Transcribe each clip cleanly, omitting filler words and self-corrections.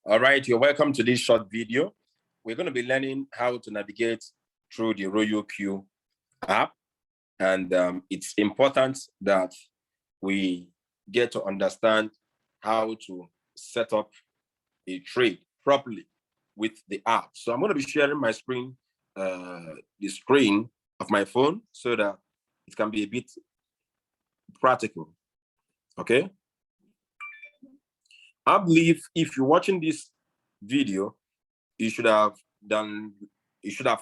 All right, you're welcome to this short video. We're going to be learning how to navigate through the RoyoQ app. And it's important that we get to understand how to set up a trade properly with the app. So I'm going to be sharing my screen, the screen of my phone, so that it can be a bit practical. Okay. I believe if you're watching this video, you should have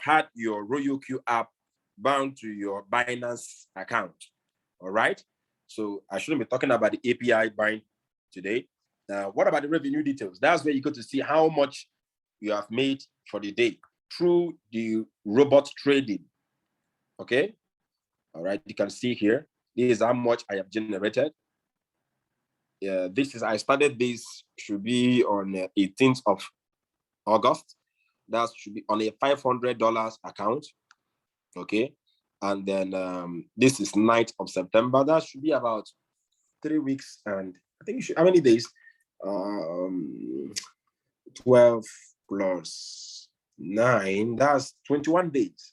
had your RoyoQ app bound to your Binance account. All right. So I shouldn't be talking about the API bind today. What about the revenue details? That's where you go to see how much you have made for the day through the robot trading. Okay. All right. You can see here, this is how much I have generated. I started this, should be on 18th of August. That should be on a $500 account. Okay. And then this is 9th of September. That should be about 3 weeks. And I think you should, how many days? 12 plus 9, that's 21 days.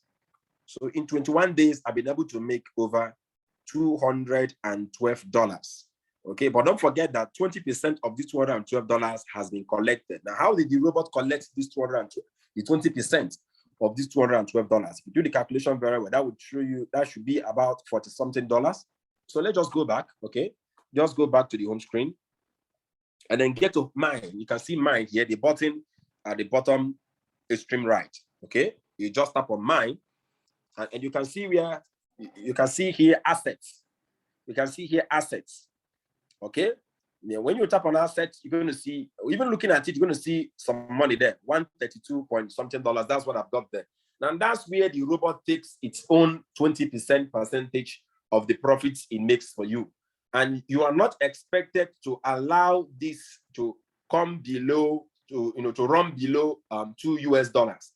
So in 21 days, I've been able to make over $212. Okay, but don't forget that 20% of this $212 has been collected. Now, how did the robot collect this 20% of this $212? If you do the calculation very well, that would show you that should be about $40-something. So let's just go back. Okay, just go back to the home screen and then get to mine. You can see mine here, the button at the bottom extreme right. Okay, you just tap on mine, and you can see where you can see here assets. You can see here assets. Okay, yeah, when you tap on assets, you're going to see, even looking at it, you're going to see some money there, 132 point something dollars. That's what I've got there. Now that's where the robot takes its own 20% percentage of the profits it makes for you. And you are not expected to allow this to come below, to run below $2.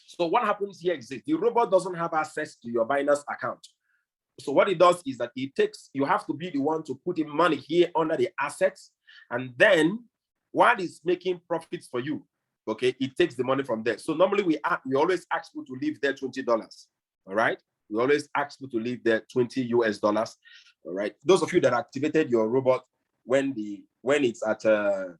So what happens here is the robot doesn't have access to your Binance account. So what it does is that you have to be the one to put in money here under the assets. And then while it's making profits for you, okay, it takes the money from there. So normally we always ask you to leave there $20. All right. We always ask you to leave there $20. All right. Those of you that activated your robot when it's at $100,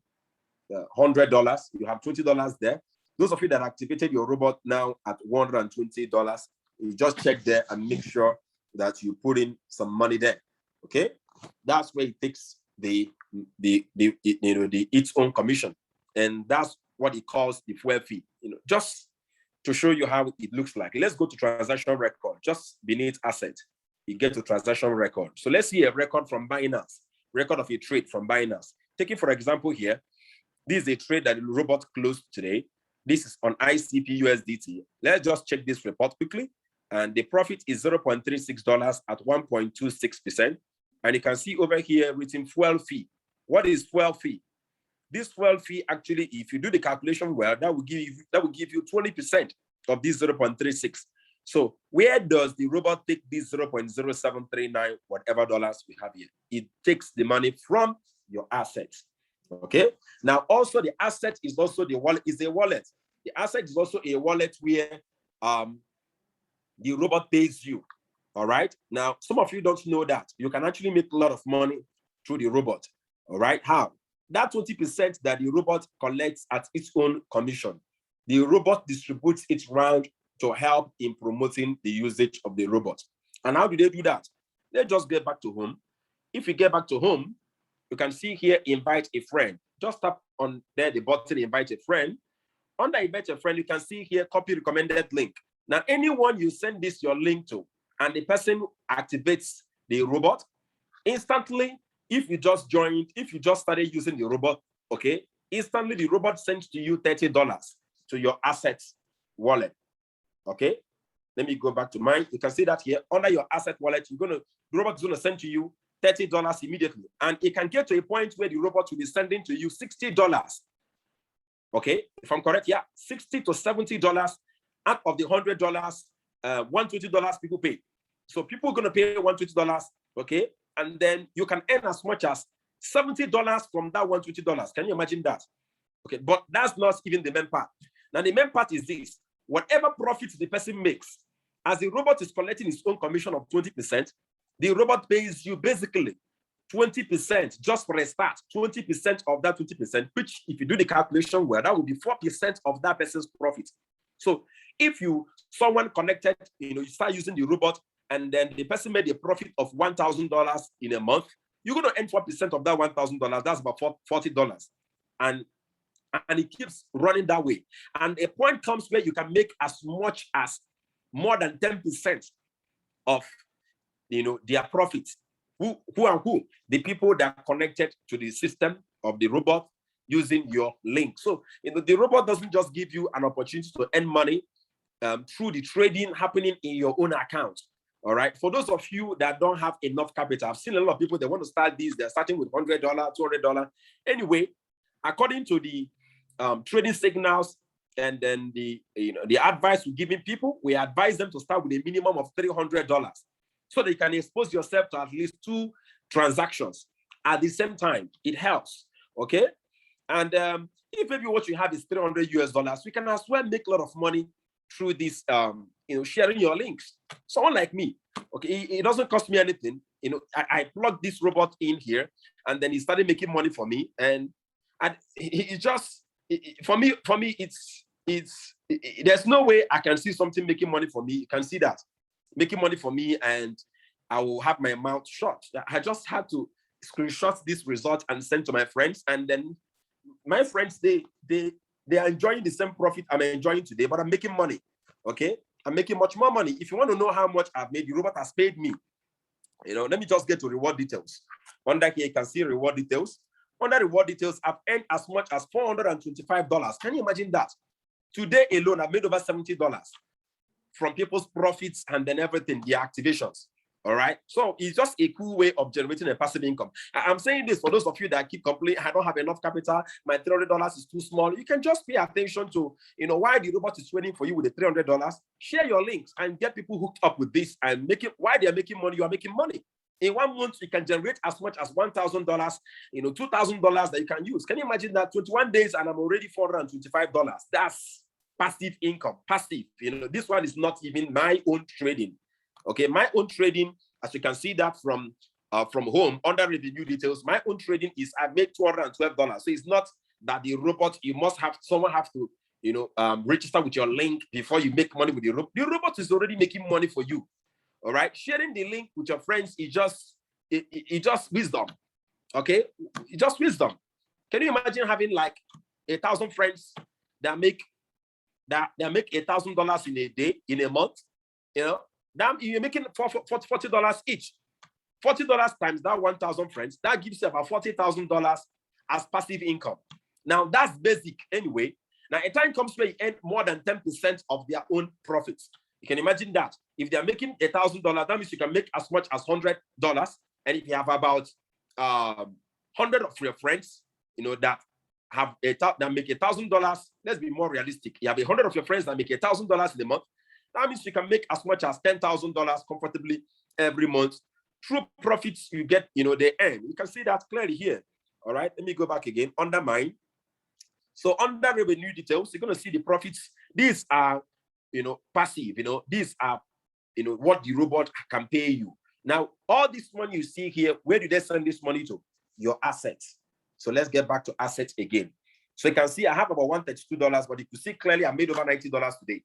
you have $20 there. Those of you that activated your robot now at $120, you just check there and make sure that you put in some money there. Okay, that's where it takes its own commission, and that's what it calls the fuel fee. Just to show you how it looks like. Let's go to transaction record. Just beneath asset, you get to transaction record. So let's see a record from Binance, record of a trade from Binance. Taking for example here, this is a trade that the robot closed today. This is on ICP USDT. Let's just check this report quickly. And the profit is $0.36 at 1.26%. And you can see over here written fuel fee. What is fuel fee? This fuel fee, actually, if you do the calculation well, that will give you 20% of this 0.36. So where does the robot take this 0.0739 whatever dollars we have here? It takes the money from your assets. Okay. Now also the asset is also the wallet, is a wallet. The asset is also a wallet where the robot pays you. All right. Now, some of you don't know that you can actually make a lot of money through the robot. All right. How? That 20% that the robot collects at its own commission, the robot distributes it round to help in promoting the usage of the robot. And how do they do that? Let's just get back to home. If you get back to home, you can see here, invite a friend. Just tap on there, the button, invite a friend. Under invite a friend, you can see here, copy recommended link. Now, anyone you send your link to, and the person activates the robot, instantly, if you just started using the robot, okay, instantly the robot sends to you $30 to your assets wallet, okay? Let me go back to mine. You can see that here, under your asset wallet, the robot is gonna send to you $30 immediately. And it can get to a point where the robot will be sending to you $60, okay? If I'm correct, yeah, $60 to $70 out of the $100, $120 people pay. So people are going to pay $120, okay? And then you can earn as much as $70 from that $120. Can you imagine that? Okay, but that's not even the main part. Now, the main part is this. Whatever profits the person makes, as the robot is collecting its own commission of 20%, the robot pays you basically 20% just for a start, 20% of that 20%, which if you do the calculation well, that would be 4% of that person's profit. So if someone connected, you start using the robot and then the person made a profit of $1,000 in a month, you're going to earn 4% of that $1,000. That's about $40. And it keeps running that way. And a point comes where you can make as much as more than 10% of their profits. Who are who? The people that are connected to the system of the robot using your link. So the robot doesn't just give you an opportunity to earn money through the trading happening in your own account. All right. For those of you that don't have enough capital, I've seen a lot of people, they want to start this. They're starting with $100, $200. Anyway, according to the trading signals and then the advice we're giving people, we advise them to start with a minimum of $300 so they can expose yourself to at least 2 transactions at the same time. It helps. Okay. And if maybe what you have is $300 US, we can as well make a lot of money through this, sharing your links. Someone like me, okay, it doesn't cost me anything. I plugged this robot in here, and then he started making money for me. And it just, for me, it's there's no way I can see something making money for me. You can see that making money for me, and I will have my mouth shut. I just had to screenshot this result and send to my friends, and then my friends, they are enjoying the same profit I'm enjoying today, but I'm making money. Okay, I'm making much more money. If you want to know how much I've made, the robot has paid me. Let me just get to reward details. Under here, you can see reward details. Under reward details, I've earned as much as $425. Can you imagine that? Today alone, I've made over $70 from people's profits and then everything, the activations. All right. So it's just a cool way of generating a passive income. I'm saying this for those of you that keep complaining, I don't have enough capital, my $300 is too small. You can just pay attention to, why the robot is waiting for you with the $300. Share your links and get people hooked up with this and make it. While they're making money, you are making money. In 1 month, you can generate as much as $1,000, $2,000 that you can use. Can you imagine that? 21 days and I'm already $425. That's passive income. Passive. This one is not even my own trading. Okay, my own trading, as you can see that from home under revenue details, my own trading is I made $212. So it's not that the robot, someone have to, register with your link before you make money with the robot. The robot is already making money for you. All right, sharing the link with your friends is just wisdom. Okay, it's just wisdom. Can you imagine having like 1,000 friends that make $1,000 in a day, in a month? You're making $40 each. $40 times that 1,000 friends, that gives you about $40,000 as passive income. Now that's basic anyway. Now a time comes where you earn more than 10% of their own profits. You can imagine that. If they're making $1,000, that means you can make as much as $100. And if you have about 100 of your friends, that make $1,000, let's be more realistic. You have 100 of your friends that make $1,000 in a month. That means you can make as much as $10,000 comfortably every month. Through profits you get, they earn. You can see that clearly here. All right, let me go back again. Under mine. So under revenue details, you're going to see the profits. These are, passive. These are, what the robot can pay you. Now, all this money you see here, where do they send this money to? Your assets. So let's get back to assets again. So you can see I have about $132, but you can see clearly I made over $90 today.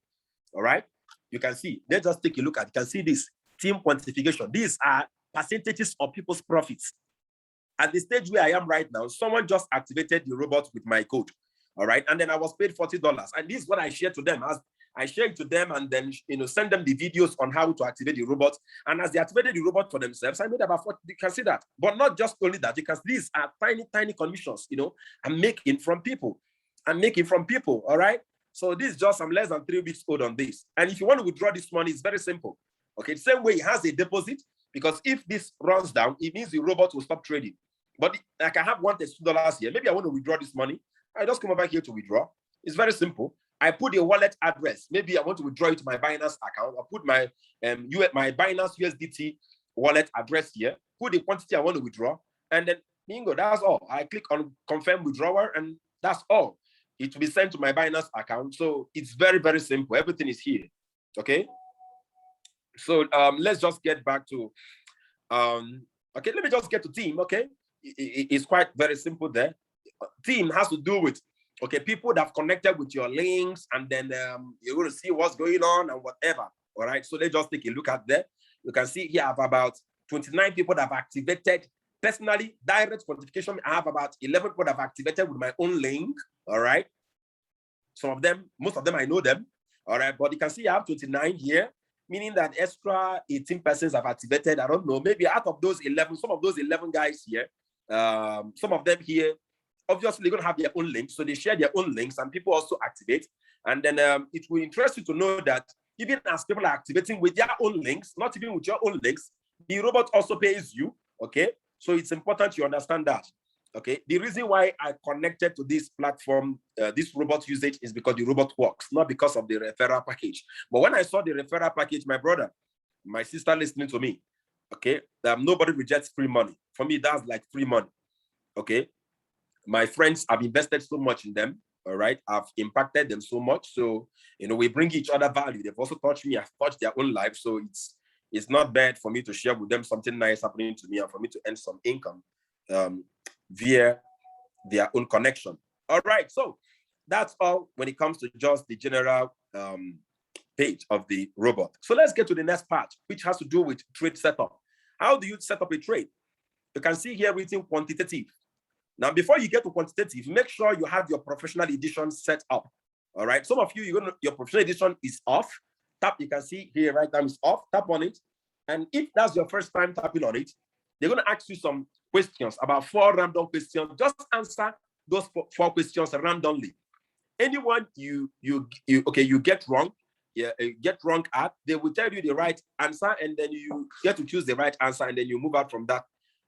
All right. You can see, let's just take a look at it. You can see this team quantification. These are percentages of people's profits. At the stage where I am right now, someone just activated the robot with my code. All right. And then I was paid $40. And this is what I share to them. As I share it to them and then send them the videos on how to activate the robot. And as they activated the robot for themselves, I made about 40. You can see that. But not just only that, because these are tiny commissions, I'm making from people. All right. So this is just, I'm less than 3 weeks old on this. And if you want to withdraw this money, it's very simple. Okay, same way it has a deposit, because if this runs down, it means the robot will stop trading. But like I have $132 here, maybe I want to withdraw this money. I just come over here to withdraw. It's very simple. I put a wallet address. Maybe I want to withdraw it to my Binance account. I'll put my my Binance USDT wallet address here, put the quantity I want to withdraw, and then bingo, that's all. I click on confirm withdrawal, and that's all. it will be sent to my Binance account. So it's very, very simple. Everything is here. Okay. So let's just get back to okay, let me just get to team. Okay, it's quite very simple there. Team has to do with people that have connected with your links, and then you're going to see what's going on and whatever. All right, so let's just take a look at there. You can see here I have about 29 people that have activated personally direct quantification. I have about 11 people that have activated with my own link. All right, some of them, most of them I know them. All right, but you can see I have 29 here, meaning that extra 18 persons have activated. I don't know, maybe out of those 11, some of those 11 guys here, some of them here, obviously they're going to have their own links. So they share their own links and people also activate. And then it will interest you to know that even as people are activating with their own links, not even with your own links, the robot also pays you, okay? So it's important you understand that, okay? The reason why I connected to this platform, this robot usage is because the robot works, not because of the referral package. But when I saw the referral package, my brother, my sister listening to me, okay? Nobody rejects free money. For me, that's like free money, okay? My friends have invested so much in them, all right? I've impacted them so much. So, we bring each other value. They've also touched me. I've touched their own life. So it's not bad for me to share with them something nice happening to me and for me to earn some income via their own connection. All right. So that's all when it comes to just the general page of the robot. So let's get to the next part, which has to do with trade setup. How do you set up a trade? You can see here written quantitative. Now, before you get to quantitative, make sure you have your professional edition set up. All right. Some of you, your professional edition is off. Tap, you can see here right now is off. Tap on it. And if that's your first time tapping on it, they're going to ask you some questions, about 4 random questions. Just answer those 4 questions randomly. Anyone you get wrong, at, they will tell you the right answer, and then you get to choose the right answer, and then you move out from that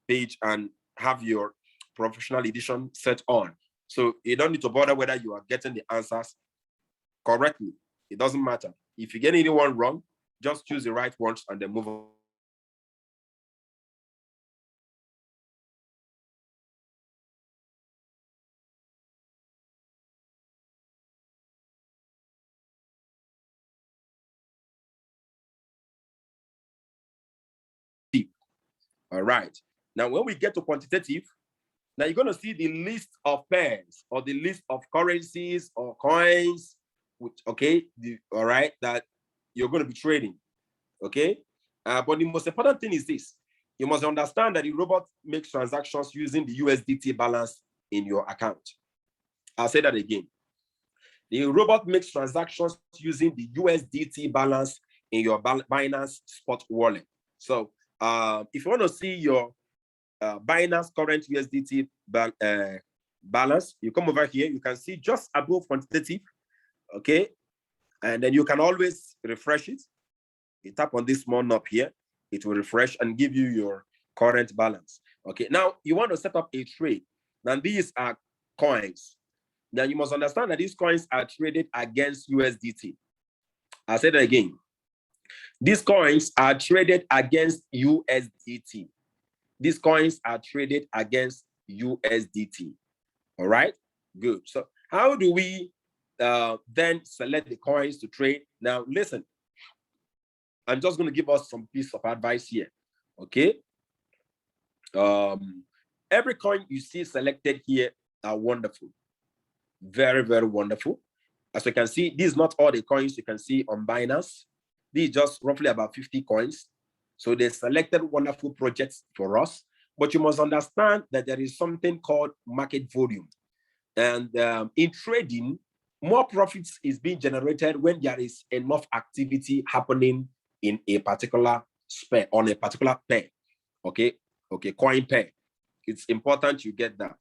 page and have your professional edition set on. So you don't need to bother whether you are getting the answers correctly. It doesn't matter. If you get anyone wrong, just choose the right ones and then move on. All right. Now, when we get to quantitative, now you're going to see the list of pairs or the list of currencies or coins, which, all right, that you're going to be trading, okay? But the most important thing is this. You must understand that the robot makes transactions using the USDT balance in your account. I'll say that again. The robot makes transactions using the USDT balance in your Binance spot wallet. So if you want to see your Binance current USDT balance, you come over here, you can see just above quantitative, okay? And then you can always refresh it. You tap on this small knob here, it will refresh and give you your current balance. Okay, now you want to set up a trade. Now these are coins. Now you must understand that these coins are traded against USDT. I'll say that again. These coins are traded against USDT. These coins are traded against USDT. All right, good. So how do we then select the coins to trade? Now listen, I'm just going to give us some piece of advice here, okay? Every coin you see selected here are wonderful. Very, very wonderful. As you can see, these are not all the coins you can see on Binance. These are just roughly about 50 coins. So they selected wonderful projects for us. But you must understand that there is something called market volume. And in trading, more profits is being generated when there is enough activity happening in a particular pair, on a particular pair, okay, coin pair. It's important you get that,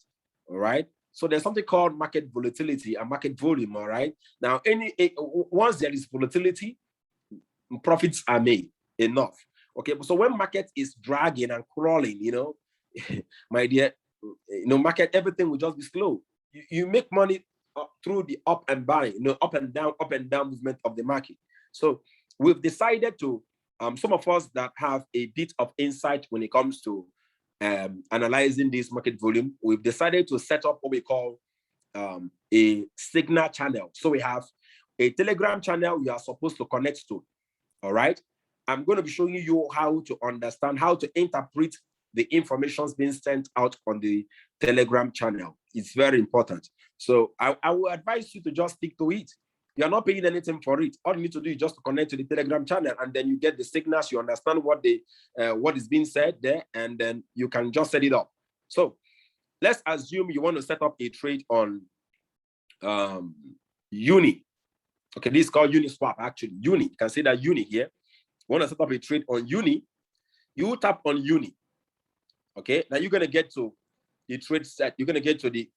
all right? So there's something called market volatility and market volume, all right? Now, once there is volatility, profits are made enough, okay? So when market is dragging and crawling, my dear, market, everything will just be slow. You make money through the up and buying, up and down movement of the market. So we've decided to, some of us that have a bit of insight when it comes to analyzing this market volume, we've decided to set up what we call a signal channel. So we have a Telegram channel you are supposed to connect to. All right. I'm going to be showing you how to understand, how to interpret the information being sent out on the Telegram channel. It's very important. So I will advise you to just stick to it. You're not paying anything for it. All you need to do is just to connect to the Telegram channel, and then you get the signals, you understand what is being said there, and then you can just set it up. So let's assume you want to set up a trade on Uni. Okay, this is called Uniswap, actually. Uni, you can see that Uni here. You want to set up a trade on Uni, you tap on Uni. Okay, now you're going to get to the trade set. You're going to get to the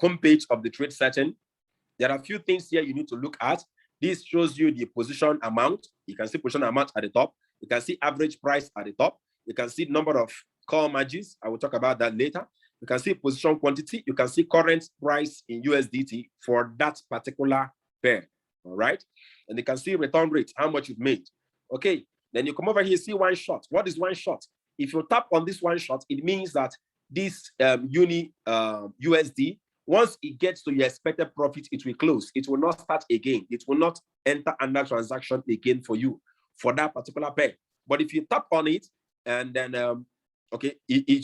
homepage of the trade setting. There are a few things here you need to look at. This shows you the position amount. You can see position amount at the top. You can see average price at the top. You can see number of call margins. I will talk about that later. You can see position quantity. You can see current price in USDT for that particular pair. All right. And you can see return rate, how much you've made. Okay. Then you come over here, see one shot. What is one shot? If you tap on this one shot, it means that this Uni USD, once it gets to your expected profit, it will close. It will not start again. It will not enter another transaction again for you for that particular pair. But if you tap on it and then, okay,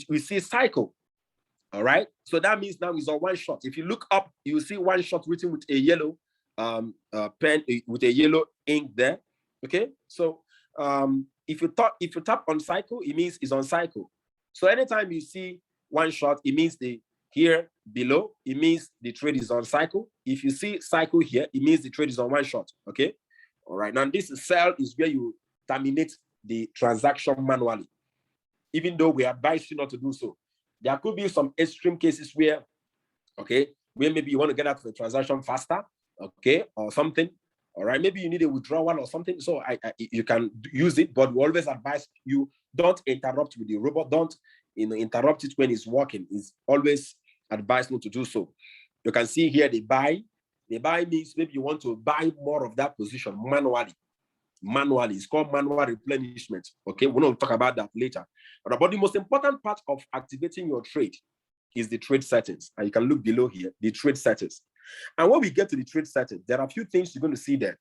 we see cycle. All right. So that means now it's on one shot. If you look up, you see one shot written with a yellow pen, with a yellow ink there. Okay. So if you tap on cycle, it means it's on cycle. So anytime you see one shot, it means here below, it means the trade is on cycle. If you see cycle here, it means the trade is on one shot. Okay. All right. Now this sell is where you terminate the transaction manually, even though we advise you not to do so. There could be some extreme cases where, okay, where maybe you want to get out of the transaction faster, okay, or something. All right, maybe you need a withdrawal or something. So you can use it, but we always advise you don't interrupt with the robot. Don't interrupt it when it's working. It's always advised not to do so. You can see here the buy. The buy means maybe you want to buy more of that position manually. Manually, it's called manual replenishment. Okay, we're going to talk about that later. But the most important part of activating your trade is the trade settings. And you can look below here, the trade settings. And when we get to the trade settings, there are a few things you're going to see there.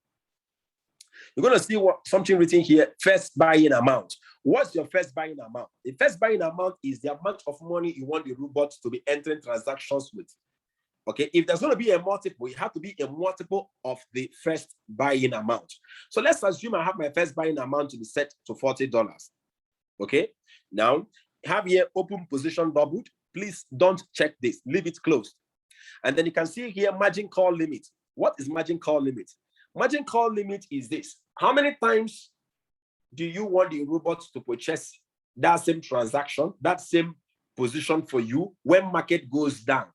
You're going to see something written here, first buying amount. What's your first buying amount? The first buying amount is the amount of money you want the robot to be entering transactions with. Okay, if there's going to be a multiple, it has to be a multiple of the first buying amount. So let's assume I have my first buying amount to be set to $40. Okay, now have here open position doubled. Please don't check this, leave it closed. And then you can see here margin call limit. What is margin call limit? Margin call limit is this. How many times do you want the robot to purchase that same transaction, that same position for you when market goes down?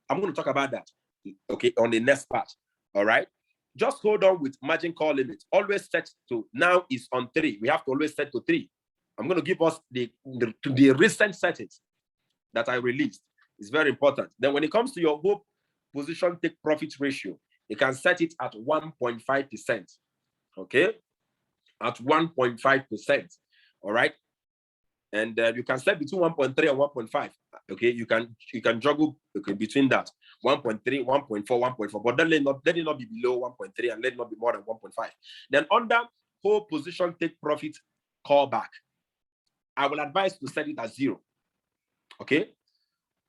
I'm going to talk about that, okay, on the next part. All right. Just hold on with margin call limit. Always set to, now is on 3. We have to always set to 3. I'm going to give us the recent settings that I released. It's very important. Then when it comes to your whole position take profit ratio, you can set it at 1.5%. Okay. At 1.5%. All right. And you can set between 1.3 and 1.5. Okay, you can juggle, okay, between that 1.3, 1.4, 1.4, but let it not be below 1.3 and let it not be more than 1.5. Then under whole position take profit callback, I will advise to set it at 0. Okay,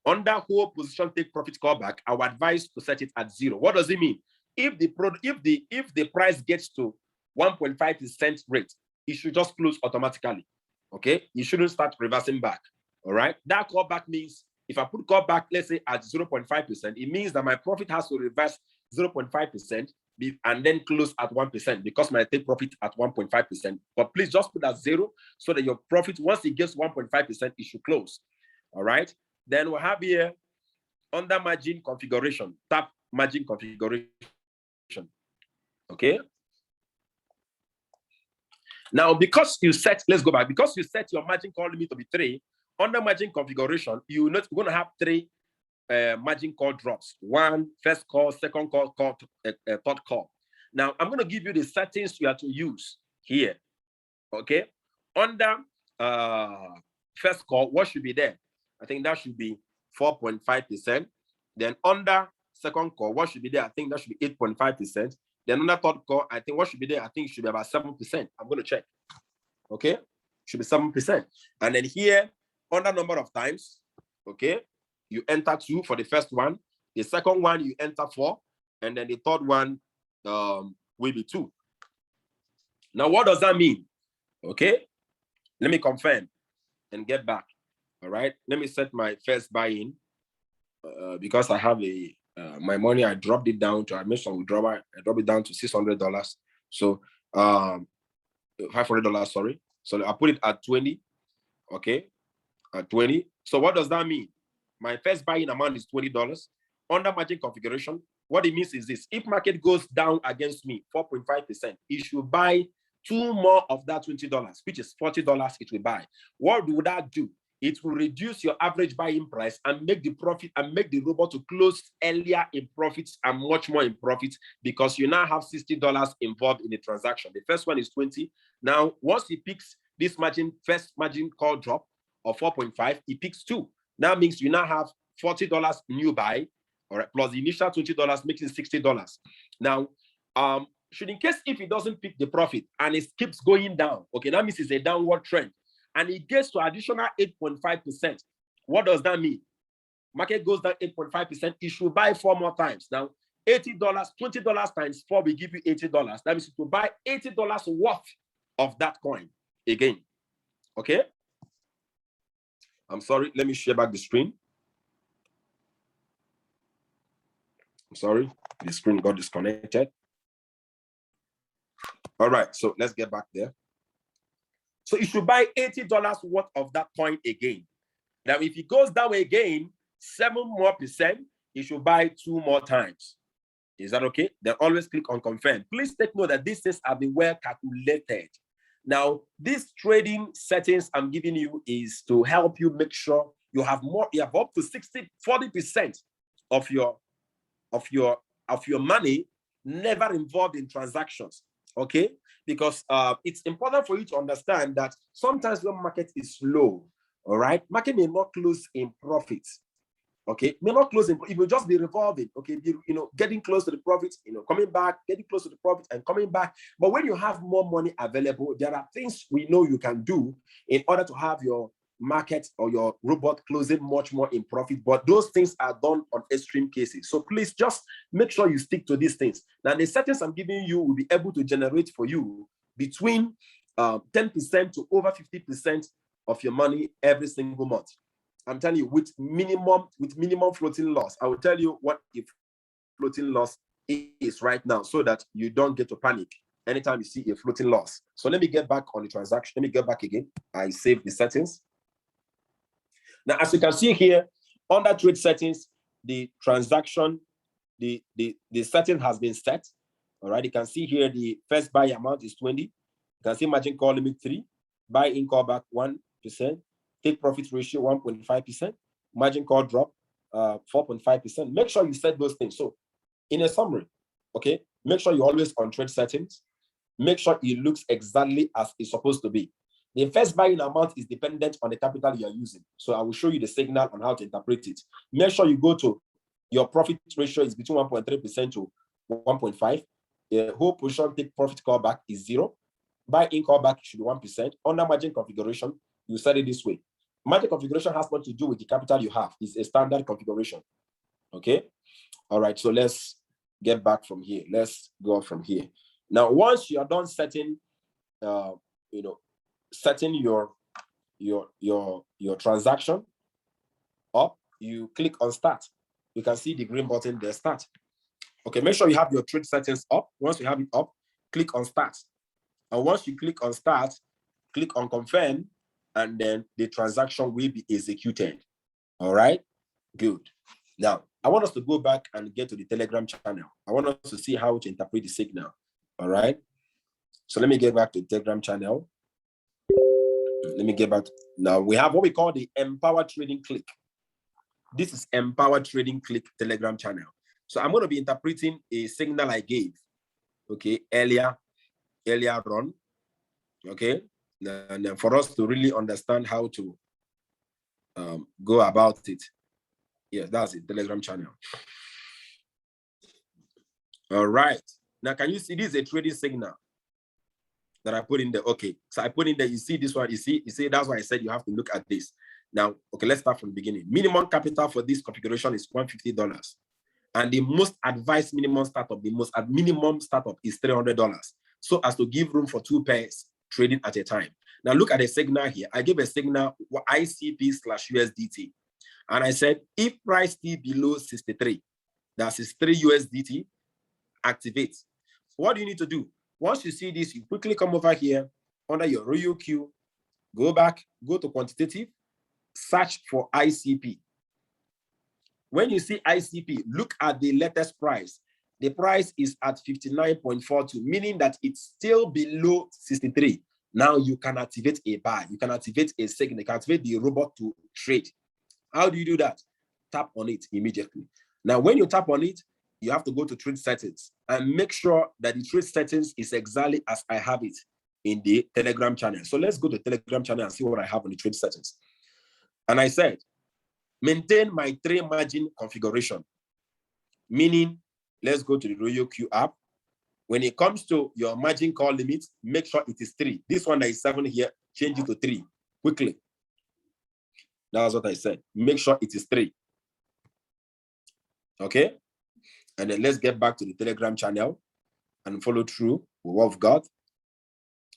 under whole position take profit callback, I will advise to set it at 0. What does it mean? If the price gets to 1.5% rate, it should just close automatically. Okay, you shouldn't start reversing back. All right, that callback means if I put callback, let's say at 0.5%, it means that my profit has to reverse 0.5% and then close at 1% because my take profit at 1.5%. But please just put that 0 so that your profit, once it gets 1.5%, it should close. All right, then we'll have here under margin configuration, tap margin configuration. Okay. Now, because you set, let's go back, because you set your margin call limit to be 3, under margin configuration, you're going to have 3 margin call drops. 1, first call, second call, third call. Now, I'm going to give you the settings you have to use here. Okay. Under first call, what should be there? I think that should be 4.5%. Then under second call, what should be there? I think that should be 8.5%. Then under third call, I think what should be there? I think it should be about 7%. I'm going to check. Okay, should be 7%. And then here, under number of times, okay, you enter 2 for the first one. The second one, you enter 4. And then the third one will be 2. Now, what does that mean? Okay, let me confirm and get back. All right, let me set my first buy-in because I have my money. I dropped it down to, I made some withdrawal. I dropped it down to $600. So $500, sorry. So I put it at 20. Okay, at 20. So what does that mean? My first buy-in amount is $20. Under margin configuration, what it means is this: if market goes down against me 4.5%, it should buy 2 more of that $20, which is $40 it will buy. What would that do? It will reduce your average buying price and make the profit and make the robot to close earlier in profits and much more in profits, because you now have $60 involved in the transaction. The first one is 20. Now, once he picks this first margin call drop of 4.5, he picks 2. That means you now have $40 new buy, all right, plus the initial $20, making $60. Now, should in case if he doesn't pick the profit and it keeps going down, okay, that means it's a downward trend, and it gets to additional 8.5%. What does that mean? Market goes down 8.5%, it should buy 4 more times. Now, $80, $20 times 4 will give you $80. That means it will buy $80 worth of that coin again. Okay? I'm sorry, let me share back the screen. I'm sorry, the screen got disconnected. All right, so let's get back there. So you should buy $80 worth of that coin again. Now, if it goes down again, 7% more, you should buy 2 more times. Is that okay? Then always click on confirm. Please take note that these things have been well calculated. Now, these trading settings I'm giving you is to help you make sure you have more, you have up to 40% of your money never involved in transactions. Okay, because it's important for you to understand that sometimes when market is low, all right, market may not close in profits. Okay, may not close in, it will just be revolving. Okay, getting close to the profits, coming back, getting close to the profits and coming back. But when you have more money available, there are things we know you can do in order to have your market or your robot closing much more in profit. But those things are done on extreme cases. So please just make sure you stick to these things. Now, the settings I'm giving you will be able to generate for you between 10% to over 50% of your money every single month. I'm telling you, with minimum floating loss. I will tell you what the floating loss is right now, so that you don't get to panic anytime you see a floating loss. So let me get back on the transaction. Let me get back again. I save the settings. Now, as you can see here, under trade settings, the transaction, the setting has been set. All right, you can see here the first buy amount is 20. You can see margin call limit 3, buy in call back 1%, take profit ratio 1.5%, margin call drop 4.5%. Make sure you set those things. So, in a summary, okay, make sure you're always on trade settings. Make sure it looks exactly as it's supposed to be. The first buying amount is dependent on the capital you are using. So I will show you the signal on how to interpret it. Make sure you go to your profit ratio is between 1.3% to 1.5. The whole position take profit callback is 0. Buy in callback should be 1%. Under margin configuration, you set it this way. Margin configuration has nothing to do with the capital you have. It's a standard configuration. Okay. All right. So let's get back from here. Let's go from here. Now, once you are done setting, setting your transaction up, you click on start. You can see the green button there, start. Okay, make sure you have your trade settings up. Once you have it up, click on start. And once you click on start, click on confirm, and then the transaction will be executed. All right, good. Now, I want us to go back and get to the Telegram channel. I want us to see how to interpret the signal. All right, so let me get back to the Telegram channel. Let me get back. Now we have what we call the Empower Trading Click. This is Empower Trading Click Telegram channel. So I'm going to be interpreting a signal I gave, okay, earlier on, okay, and for us to really understand how to go about it. Yes, that's it, Telegram channel. All right. Now, can you see this is a trading signal that I put in there? Okay. So I put in there, you see this one, you see, that's why I said you have to look at this. Now, okay, let's start from the beginning. Minimum capital for this configuration is $150. And the most advised minimum startup, minimum startup is $300. So as to give room for 2 pairs trading at a time. Now look at the signal here. I gave a signal ICP/USDT. And I said, if price still below 63, that's 63 USDT, activate. What do you need to do? Once you see this, you quickly come over here under your Royal Queue, go back, go to quantitative, search for ICP. When you see ICP, look at the latest price. The price is at 59.42, meaning that it's still below 63. Now you can activate a buy. You can activate a signal. You can activate the robot to trade. How do you do that? Tap on it immediately. Now, when you tap on it, you have to go to trade settings and make sure that the trade settings is exactly as I have it in the Telegram channel. So let's go to Telegram channel and see what I have on the trade settings. And I said, maintain my 3 margin configuration, meaning let's go to the Royal Q app. When it comes to your margin call limit, make sure it is 3. This one that is 7 here, change it to 3 quickly. That's what I said. Make sure it is 3. Okay? And then let's get back to the Telegram channel and follow through with what we've got.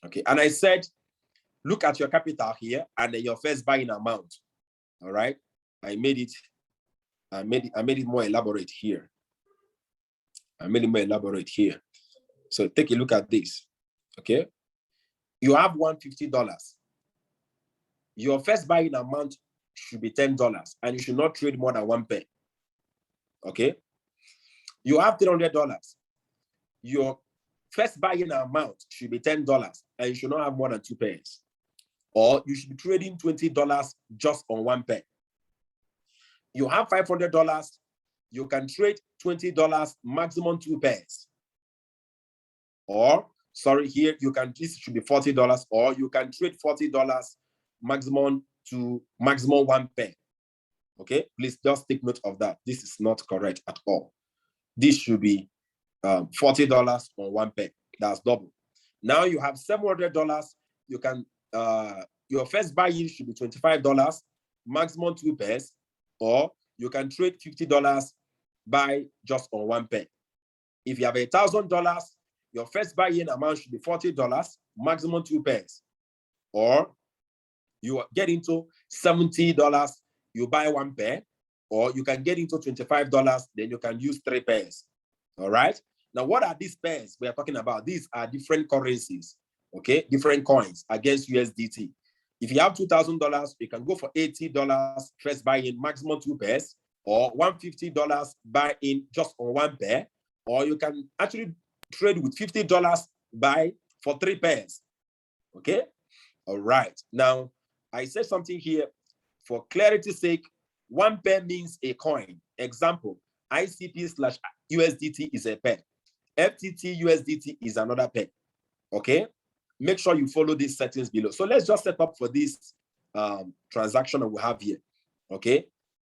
Okay. And I said, look at your capital here and then your first buying amount. All right. I made it more elaborate here. So take a look at this. Okay. You have $150. Your first buying amount should be $10 and you should not trade more than 1 pair. Okay. You have $300. Your first buying amount should be $10 and you should not have more than 2 pairs. Or you should be trading $20 just on 1 pair. You have $500. You can trade $20, maximum 2 pairs. Or, sorry, here you can, this should be $40, or you can trade $40 maximum 1 pair. Okay, please just take note of that. This is not correct at all. This should be $40 on 1 pair. That's double. Now you have $700. You can your first buy-in should be $25, maximum 2 pairs, or you can trade $50 buy just on 1 pair. If you have $1,000, your first buy-in amount should be $40, maximum 2 pairs, or you get into $70, you buy 1 pair, or you can get into $25, then you can use 3 pairs. All right. Now, what are these pairs we are talking about? These are different currencies, okay? Different coins against USDT. If you have $2,000, you can go for $80 first buy-in, maximum 2 pairs, or $150 buy-in just on 1 pair, or you can actually trade with $50 buy for 3 pairs, okay? All right. Now, I said something here for clarity's sake. 1 pair means a coin. Example, ICP/USDT is a pair. FTT USDT is another pair. Okay? Make sure you follow these settings below. So let's just set up for this transaction that we have here. Okay?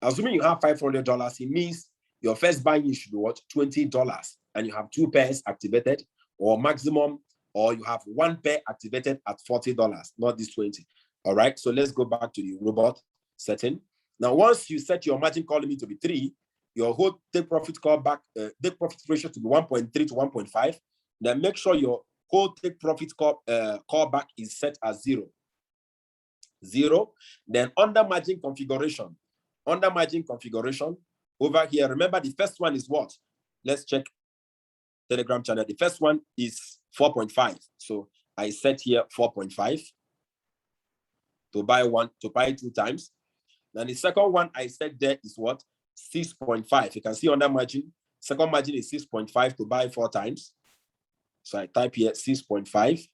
Assuming you have $500, it means your first buying should be what? $20, and you have 2 pairs activated, or maximum, or you have 1 pair activated at $40, not this 20. All right, so let's go back to the robot setting. Now, once you set your margin call limit to be 3, your whole take profit call back, take profit ratio to be 1.3 to 1.5. Then make sure your whole take profit call back is set as 0. Then under margin configuration, over here, remember the first one is what? Let's check Telegram channel. The first one is 4.5. So I set here 4.5 to buy 2 times. Then the second one I set there is what? 6.5. You can see under margin, second margin is 6.5 to buy 4 times. So I type here 6.5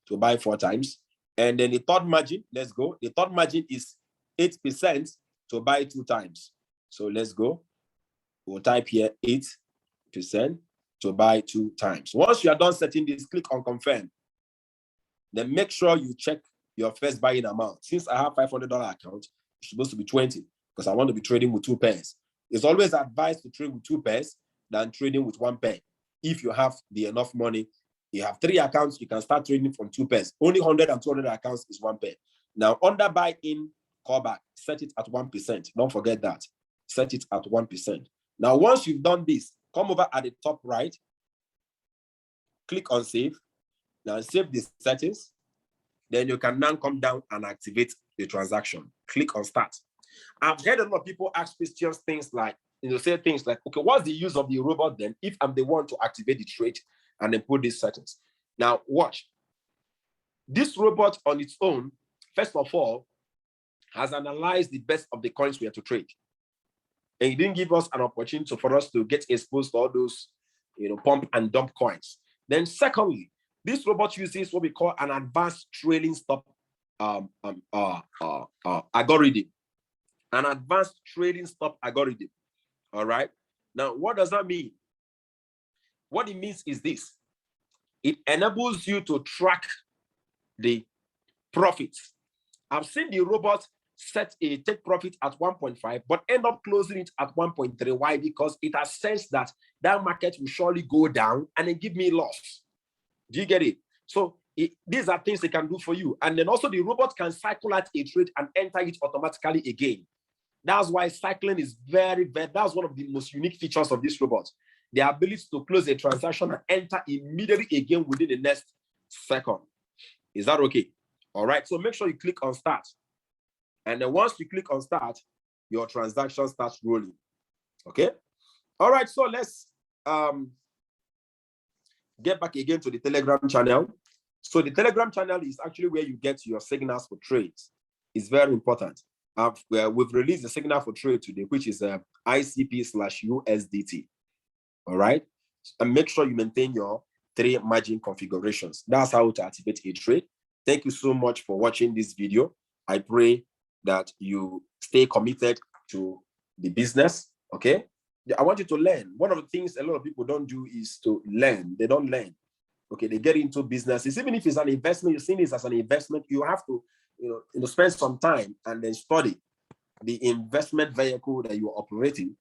to buy 4 times. And then the third margin, let's go. The third margin is 8% to buy 2 times. So let's go. We'll type here 8% to buy 2 times. Once you are done setting this, click on confirm. Then make sure you check your first buying amount. Since I have $500 account, it's supposed to be 20 because I want to be trading with 2 pairs. It's always advised to trade with 2 pairs than trading with 1 pair. If you have the enough money, you have 3 accounts, you can start trading from 2 pairs. Only 100 and 200 accounts is 1 pair. Now, under buy-in, callback, set it at 1%. Don't forget that. Set it at 1%. Now, once you've done this, come over at the top right, click on save. Now, save the settings. Then you can now come down and activate the transaction. Click on start. I've heard a lot of people ask questions, things like, say things like, okay, what's the use of the robot then if I'm the one to activate the trade and then put these settings? Now, watch. This robot on its own, first of all, has analyzed the best of the coins we are to trade. And it didn't give us an opportunity for us to get exposed to all those, pump and dump coins. Then secondly, this robot uses what we call an advanced trailing stop algorithm. An advanced trailing stop algorithm. All right. Now, what does that mean? What it means is this. It enables you to track the profits. I've seen the robot set a take profit at 1.5, but end up closing it at 1.3. Why? Because it has sensed that market will surely go down and then give me loss. Do you get it? So these are things they can do for you. And then also the robot can cycle out a trade and enter it automatically again. That's why cycling is very, that's one of the most unique features of this robot. The ability to close a transaction and enter immediately again within the next second. Is that okay? All right. So make sure you click on start. And then once you click on start, your transaction starts rolling. Okay. All right. So let's get back again to the Telegram channel. So the Telegram channel is actually where you get your signals for trades. It's very important. We've released the signal for trade today, which is ICP/USDT. All right. And make sure you maintain your 3 margin configurations. That's how to activate a trade. Thank you so much for watching this video. I pray that you stay committed to the business. Okay. I want you to learn. One of the things a lot of people don't do is to learn. They don't learn. Okay. They get into businesses. Even if it's an investment, you're seeing this as an investment, you have to spend some time and then study the investment vehicle that you're operating,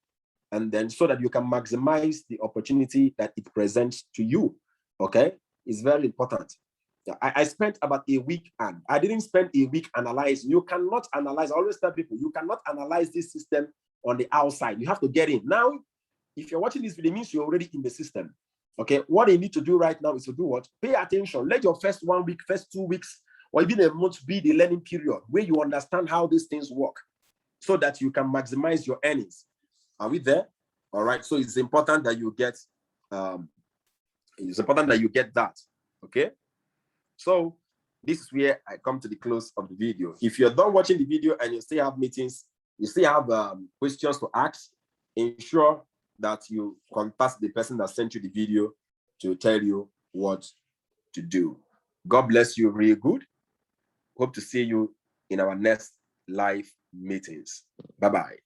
and then so that you can maximize the opportunity that it presents to you. Okay, it's very important. I spent about a week, and I didn't spend a week analyzing. You cannot analyze. I always tell people, you cannot analyze this system on the outside. You have to get in. Now, if you're watching this video, it means you're already in the system. Okay, what you need to do right now is to do what? Pay attention. Let your first 1 week, first 2 weeks, or even a month be the learning period where you understand how these things work so that you can maximize your earnings. Are we there? All right. So it's important that you get that. Okay. So this is where I come to the close of the video. If you're done watching the video and you still have meetings, you still have questions to ask, ensure that you contact the person that sent you the video to tell you what to do. God bless you really good. Hope to see you in our next live meetings. Bye-bye.